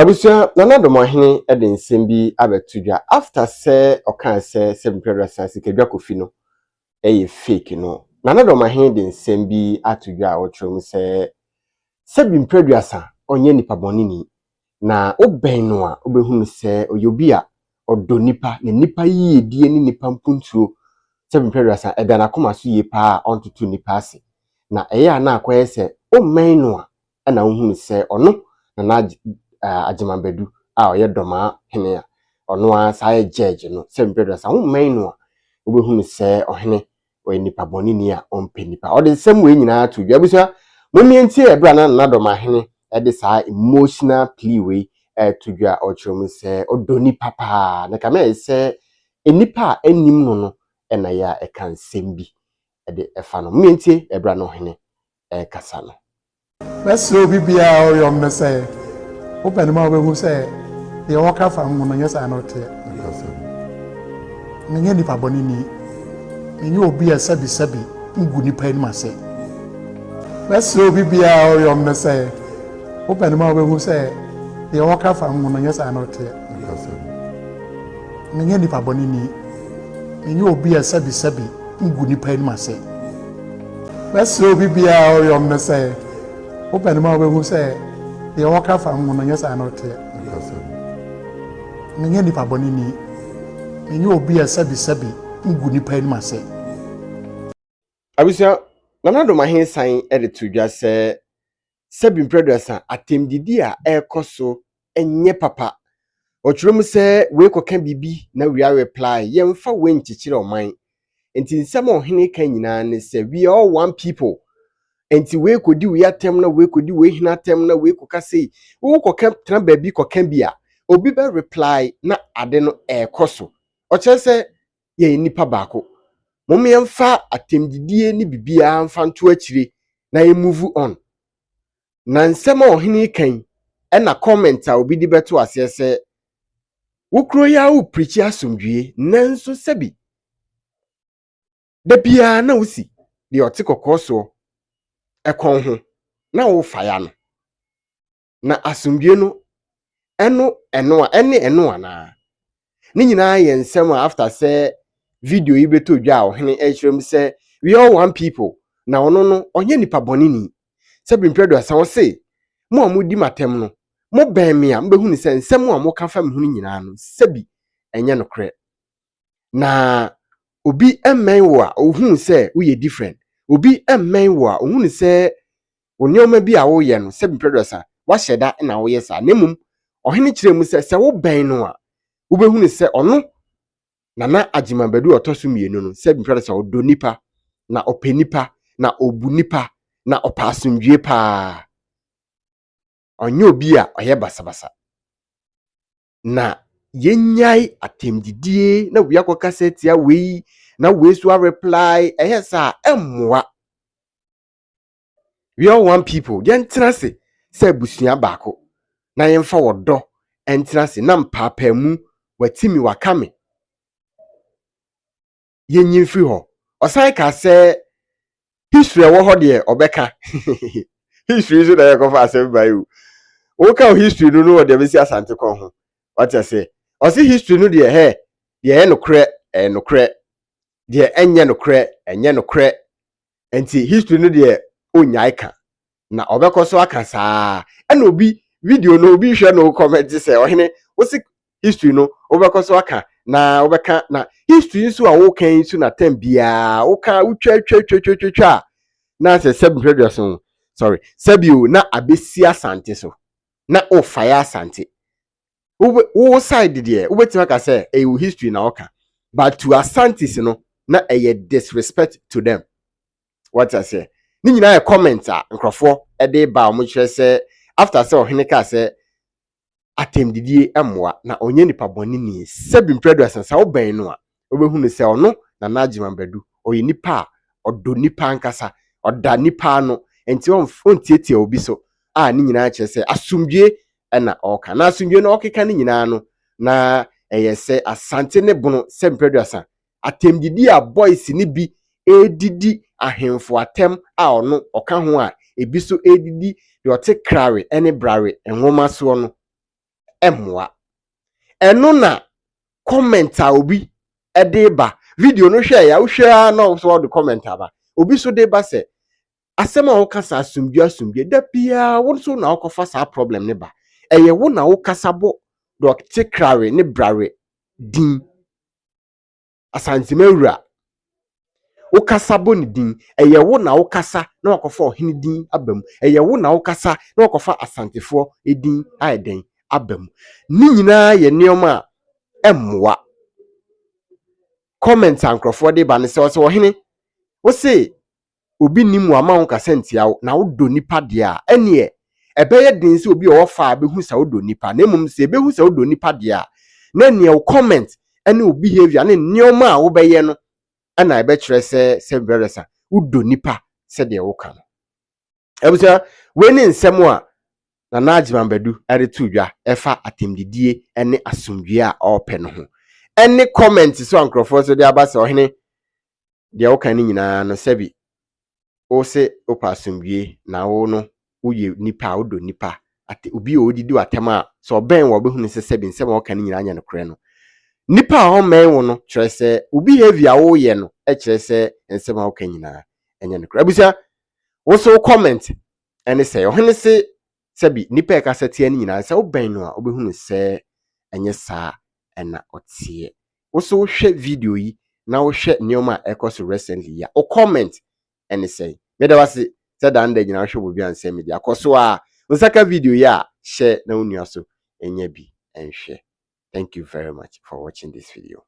Abusua nana domohene e de nsem bi abetudwa after say okan say Sebimpreda sikedwa kofi no ye fake no nana domohene de nsem bi atudwa a wotrom say Sebimpreda sa onye nipa bonini na oben no a obehunu say oyobi a odo nipa na nipa yiedie ni nipa mpuntuo Sebimpreda sa eda na koma so yie pa ontutu nipa ase na eya na akoye say o men no a na ohunu say ono na Ajimambedu a oye doma hene a ono a saye judge no Sebimpreda sa wo men no a obehunu se ohene o nipa bonini a ompe nipa o de nsem we nyina to dwa busua momientie ebra na doma hene e de sa emotional plea we to dwa o chrom se odoni papa na kama se enipa anim no na ya e kan nsem bi e de efa no momientie ebra no hene kasa no Weso bibia o yom say open ma we say the waka fam no yes anote menye nipa bonini menye obi a sabi ngu nipa ni ma say Weso bibia o yom say open ma we say the waka fam no yes anote menye nipa bonini menye obi a sabi ngu nipa ni ma say Weso bibia o yom say open ma we say the waka fam no yes anote menye nipa bonini menye obi a sabi ngu nipa ni ma say Abusua nana domohene san e de tudwa se Sebimpreda sa atemdidi a ekoso enye papa ochrom se we koka bibi na we reply yemfa we nchichire oman enti nsem ohene kan nyina ne se we all one people enti we kodi we atem na we kodi we hina atem na we koka sei wo koka tena baby koka bia obi be reply na ade no ekoso oche se ye nipa baako mom yemfa atemdidie ni bibia mfa nto akire na ye move on na nsem ohene kan na comment a obi di beto ase se wukro ya wo preach asomdwie nanso sebi da bia na usi de otekokoso ekon ho na wo faya no na asomdwie no eno ana ni nyina ye nsem after say video yi beto dwa ohene ehirem say we all one people na ono no onye nipa bonini Sebimpreda sa wo say mo amudi matem no mo ben me a mbehunu say nsem a mo ka fa me hunu nyina no sebi enye no kre na obi emmen wo a ohunu say we ye different obi emmen wo a ohunu say onyoma bi a wo ye no Sebimpreda sa wa hyeda na wo ye sa nemum ohene kiremu say wo ben no a wo behunu say ono nana Ajimambedu otoso mienu no Sebimpreda sa odo nipa na openipa na obu nipa na opasumdwie pa onye obi a oye basabasa na yenyai atemdidie na we akoka setia we na we so reply ehesa emmoa we all one people yentra se busua baako na yemfa wodo entra se na mpapa mu watimi wakame yenyimfiri ho osai ka se history wo ho de obeka history so da yakofa asem bayu wo ka history no wo de besi asante kon ho what you say osi history no de ye nokre de enye nokre enti history no de onyai ka na obekoso aka saa ena obi video no obi hwe no comment say ohene osi history no obekoso aka na obeka na history nso a wo kan nso na tem bia wo ka utwa na say Sebimpreda so sorry sebio na abesi asante so na o fire asante wo side there wo betima ka say history na oka but to asantis no na disrespect to them what I say ni nyina comment a nkrofo e de ba o mo kire say after say ohene ka say atemdidie emmoa na onye nipa bonini Sebimpreda sa wo ben no a obehunu say ono na Ajimambedu oye nipa odo nipa nkasa oda nipa no enti ontietie obi so a ni nyina kire say asumdwie na oka na asumdwie no okeka ni nyina no na se asante ne bono Sebimpreda sa atemdidi a boys ni bi edidi ahemfo atem a ono oka ho a ebi so edidi de ote krare ene brare enwoma so no emwa eno na comment a obi ede ba video no hwe ya wo hwe na so the comment aba obi so de ba se asem a wo kasa asumdue da bia wo so na okofa sa problem ne ba eye wo na wo kasa bo Dr. Krawe ne brawe din asantimawura wo kasa bo ne din eye wo na wo kasa na okofa ohene din abam eye wo na wo kasa na okofa asantefo edin aeden abam ni nyina ye neoma emwa comment ankrofo de ba ne se wo ohene wo se obi nimu ama won kasa ntia na wo do nipa de a ene ebeye din se obi ofa behu sa wo do nipa na emum se behu sa wo do nipa de a na ne wo comment ene o behavior ne neoma a wo beye no ana ebe kire se veresa wo do nipa se de wo kan ebusa we ni nsem a na najimambadu ere tudwa efa atemdidie ene asomdue a ope no ho ene comment so ankrofo so de abase ohene de wo kan ni nyina no sebi o se opa asomdue na wo no uye nipa odo nipa ate obi odidi watema so ben wo behunu se sebi nsem wo kan ni nyina anya no kure no nipa ho men wo no kire se obi behavior wo ye no e kire se nsem wo kan nyina anya no kure abusa wo so comment ene se ohene se sebi nipa ka sete ani nyina se wo ben no a obehunu se enye sa ena otie wo so hwe video yi na wo hwe neoma ekoso recently ya o comment ene se meda wase se dan da nyina hwe bobi anse media akoso a nsaka video ya share na onua so enya bi enhwe. Thank you very much for watching this video.